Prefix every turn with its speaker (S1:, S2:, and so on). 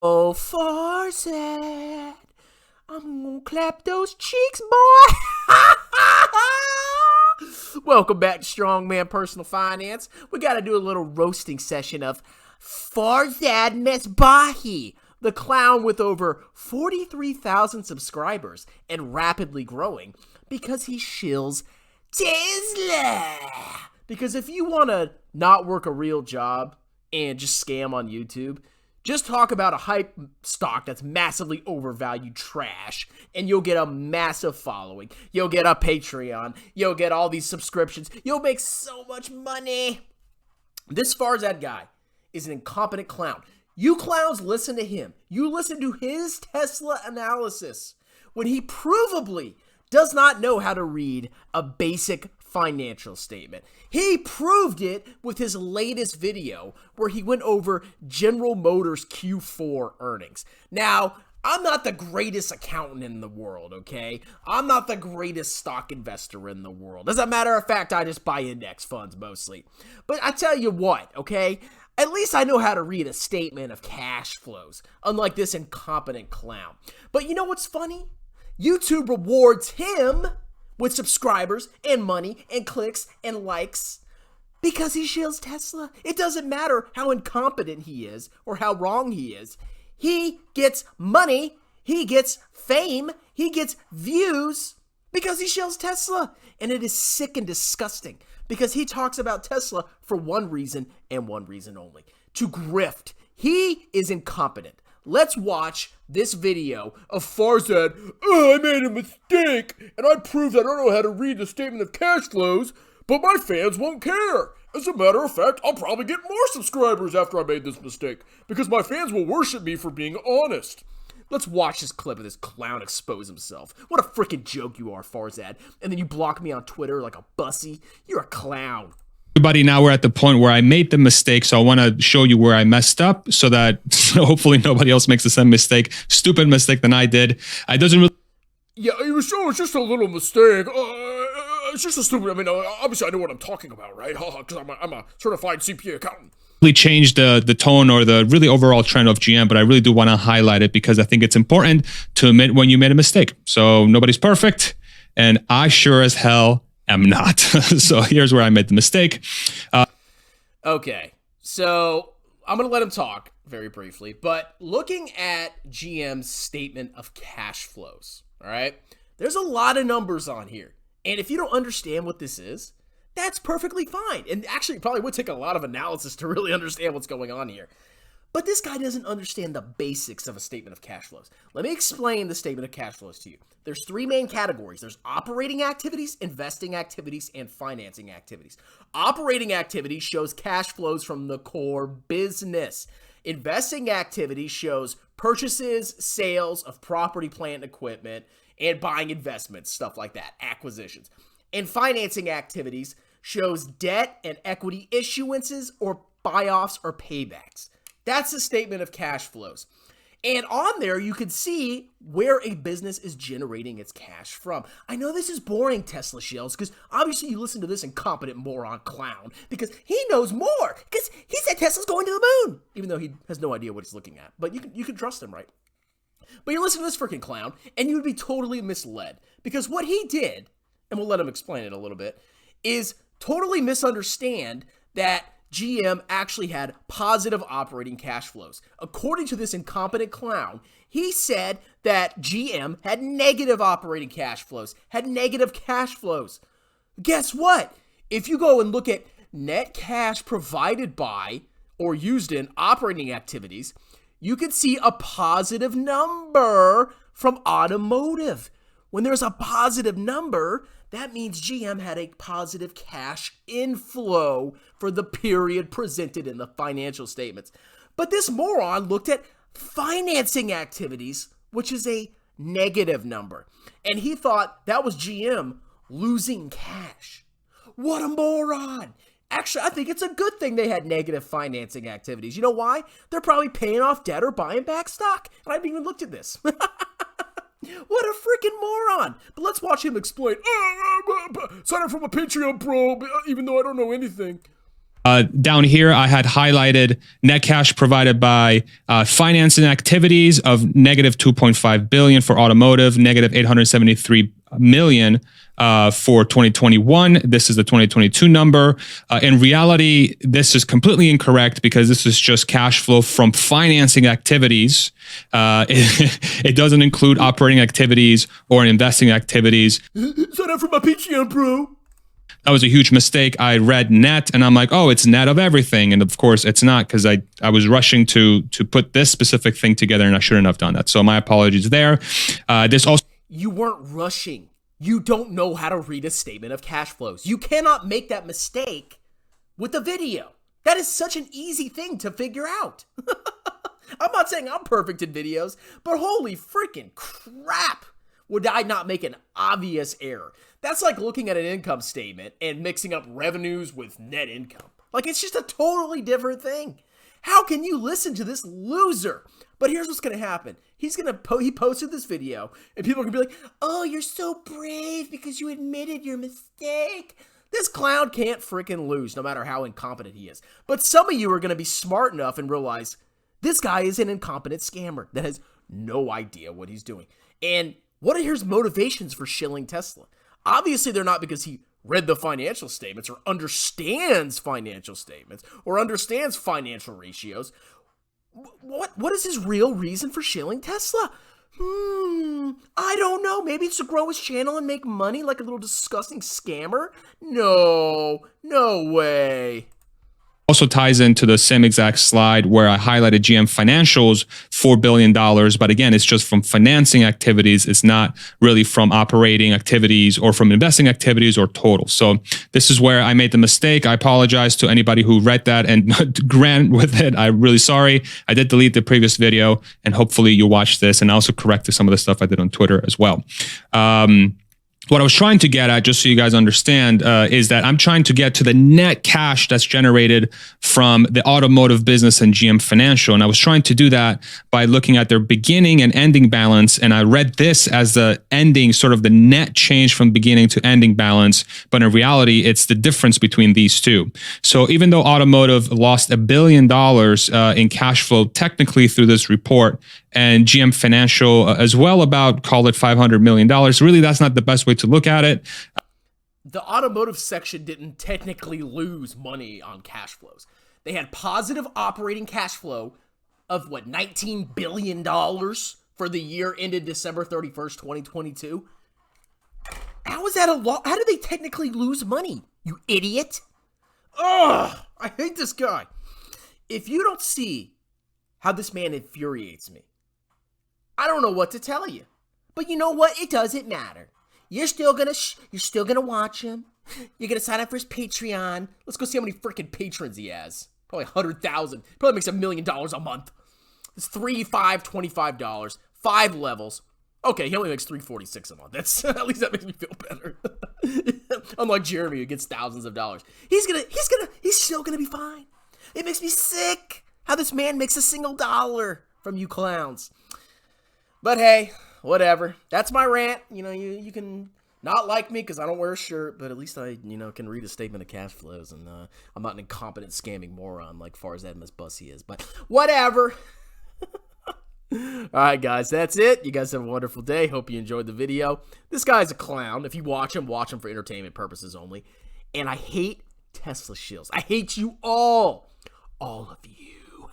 S1: Oh, Farzad, I'm gonna clap those cheeks, boy. Welcome back to Strongman Personal Finance. We gotta do a little roasting session of Farzad Mesbahi, the clown with over 43,000 subscribers and rapidly growing because he shills Tesla. Because if you want to not work a real job and just scam on YouTube, just talk about a hype stock that's massively overvalued trash, and you'll get a massive following. You'll get a Patreon. You'll get all these subscriptions. You'll make so much money. This Farzad guy is an incompetent clown. You clowns listen to him. You listen to his Tesla analysis when he provably does not know how to read a basic financial statement. He proved it with his latest video where he went over General Motors Q4 earnings. Now, I'm not the greatest accountant in the world, okay? I'm not the greatest stock investor in the world. As a matter of fact, I just buy index funds mostly. But I tell you what, okay? At least I know how to read a statement of cash flows, unlike this incompetent clown. But you know what's funny? YouTube rewards him with subscribers and money and clicks and likes because he shills Tesla. It doesn't matter how incompetent he is or how wrong he is. He gets money, he gets fame, he gets views because he shills Tesla. And it is sick and disgusting because he talks about Tesla for one reason and one reason only: to grift. He is incompetent. Let's watch this video of Farzad. Oh, I made a mistake, and I proved I don't know how to read the statement of cash flows, but my fans won't care. As a matter of fact, I'll probably get more subscribers after I made this mistake, because my fans will worship me for being honest. Let's watch this clip of this clown expose himself. What a freaking joke you are, Farzad. And then you block me on Twitter like a bussy. You're a clown.
S2: Everybody, now we're at the point where I made the mistake, so I want to show you where I messed up so that hopefully nobody else makes the same mistake, stupid mistake than I did. It doesn't really...
S1: Yeah, it was just a little mistake. It's just a stupid, obviously I know what I'm talking about, right? Because I'm a certified CPA accountant.
S2: Change the tone or the really overall trend of GM, but I really do want to highlight it because I think it's important to admit when you made a mistake. So nobody's perfect, and I sure as hell am not. So here's where I made the mistake.
S1: Okay, so I'm going to let him talk very briefly, but looking at GM's statement of cash flows, all right, there's a lot of numbers on here. And if you don't understand what this is, that's perfectly fine. And actually, it probably would take a lot of analysis to really understand what's going on here. But this guy doesn't understand the basics of a statement of cash flows. Let me explain the statement of cash flows to you. There's three main categories. There's operating activities, investing activities, and financing activities. Operating activities shows cash flows from the core business. Investing activities shows purchases, sales of property, plant, and equipment, and buying investments, stuff like that, acquisitions. And financing activities shows debt and equity issuances or buy-offs or paybacks. That's the statement of cash flows. And on there, you can see where a business is generating its cash from. I know this is boring, Tesla shills, because obviously you listen to this incompetent moron clown because he knows more, because he said Tesla's going to the moon, even though he has no idea what he's looking at. But you can trust him, right? But you listen to this freaking clown, and you would be totally misled, because what he did, and we'll let him explain it a little bit, is totally misunderstand that GM actually had positive operating cash flows. According to this incompetent clown, he said that GM had negative operating cash flows, had negative cash flows. Guess what? If you go and look at net cash provided by or used in operating activities, you can see a positive number from automotive. When there's a positive number, that means GM had a positive cash inflow for the period presented in the financial statements. But this moron looked at financing activities, which is a negative number, and he thought that was GM losing cash. What a moron! Actually, I think it's a good thing they had negative financing activities. You know why? They're probably paying off debt or buying back stock. And I haven't even looked at this. What a freaking moron. But let's watch him explain. Sign up for my Patreon, bro, even though I don't know anything.
S2: Down here, I had highlighted net cash provided by financing activities of negative 2.5 billion for automotive, negative 873 million for 2021. This is the 2022 number. In reality, this is completely incorrect because this is just cash flow from financing activities. It doesn't include operating activities or investing activities.
S1: Sign up for my Patreon, bro.
S2: That was a huge mistake. I read net and I'm like, oh, it's net of everything. And of course it's not, because I was rushing to put this specific thing together and I shouldn't have done that. So my apologies there. This also...
S1: You weren't rushing. You don't know how to read a statement of cash flows. You cannot make that mistake with a video. That is such an easy thing to figure out. I'm not saying I'm perfect in videos, but holy freaking crap, would I not make an obvious error? That's like looking at an income statement and mixing up revenues with net income. Like, it's just a totally different thing. How can you listen to this loser? But here's what's going to happen. He posted this video, and people are going to be like, oh, you're so brave because you admitted your mistake. This clown can't freaking lose, no matter how incompetent he is. But some of you are going to be smart enough and realize this guy is an incompetent scammer that has no idea what he's doing. And what are his motivations for shilling Tesla? Obviously, they're not because he read the financial statements or understands financial statements or understands financial ratios. What is his real reason for shilling Tesla? I don't know. Maybe it's to grow his channel and make money like a little disgusting scammer? No way.
S2: Also ties into the same exact slide where I highlighted GM Financials, $4 billion. But again, it's just from financing activities. It's not really from operating activities or from investing activities or total. So this is where I made the mistake. I apologize to anybody who read that and ran with it. I'm really sorry. I did delete the previous video, and hopefully you watched this, and I also corrected some of the stuff I did on Twitter as well. What I was trying to get at, just so you guys understand, is that I'm trying to get to the net cash that's generated from the automotive business and GM Financial. And I was trying to do that by looking at their beginning and ending balance. And I read this as the ending, sort of the net change from beginning to ending balance. But in reality, it's the difference between these two. So even though automotive lost $1 billion in cash flow technically through this report, and GM Financial as well, about, call it $500 million. Really, that's not the best way to look at it.
S1: The automotive section didn't technically lose money on cash flows. They had positive operating cash flow of, what, $19 billion for the year ended December 31st, 2022? How is that a lot? How did they technically lose money, you idiot? Ugh, I hate this guy. If you don't see how this man infuriates me, I don't know what to tell you. But you know what? It doesn't matter. You're still gonna watch him. You're gonna sign up for his Patreon. Let's go see how many freaking patrons he has. Probably 100,000. Probably makes $1 million a month. It's $3, $5, $25. 5 levels. Okay, he only makes $346 a month. That's at least that makes me feel better. Unlike Jeremy, who gets thousands of dollars. He's still gonna be fine. It makes me sick how this man makes a single dollar from you clowns. But hey, whatever. That's my rant. You know, you can not like me because I don't wear a shirt, but at least I, can read a statement of cash flows, and I'm not an incompetent scamming moron like Farzad Mesbahi is. But whatever. All right, guys, that's it. You guys have a wonderful day. Hope you enjoyed the video. This guy's a clown. If you watch him for entertainment purposes only. And I hate Tesla shills. I hate you all. All of you.